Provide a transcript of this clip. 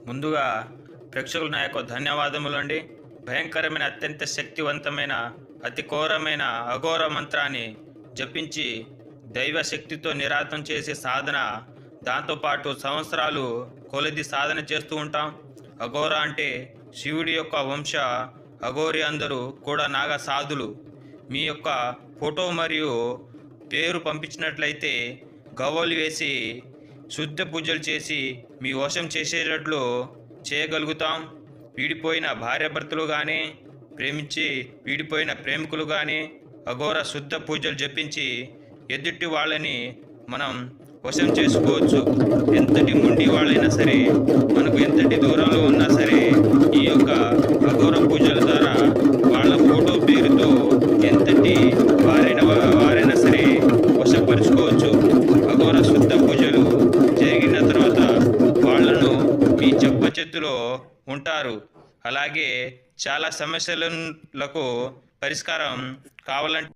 ముందుగా ప్రేక్షకులు నా యొక్క ధన్యవాదములండి. భయంకరమైన అత్యంత శక్తివంతమైన అతి ఘోరమైన అఘోర మంత్రాన్ని జపించి దైవ శక్తితో నిరాతం చేసే సాధన, దాంతోపాటు సంవత్సరాలు కొలది సాధన చేస్తూ ఉంటాం. అఘోర అంటే శివుడి యొక్క వంశ అఘోరి, అందరూ కూడా నాగ సాధులు. మీ యొక్క ఫోటో మరియు పేరు పంపించినట్లయితే గవ్వలు వేసి శుద్ధ పూజలు చేసి మీ వశం చేసేటట్లు చేయగలుగుతాం. వీడిపోయిన భార్యాభర్తలు కానీ, ప్రేమించి వీడిపోయిన ప్రేమికులు కానీ అఘోర శుద్ధ పూజలు జపించి ఎదుటి వాళ్ళని మనం వశం చేసుకోవచ్చు. ఎంతటి మొండి వాళ్ళైనా సరే, మనకు ఎంతటి దూరంలో ఉన్నా సరే, ఈ యొక్క అఘోర పూజల ద్వారా వాళ్ళ ఫోటో పేరుతో ఎంతటి వారైనా సరే వశపరుచుకోవచ్చు. అఘోర శుద్ధ పూజలు జరిగిన తర్వాత వాళ్ళను మీ చెప్పచెత్తులో ఉంటారు. అలాగే చాలా సమస్యలకు పరిష్కారం కావాలంటే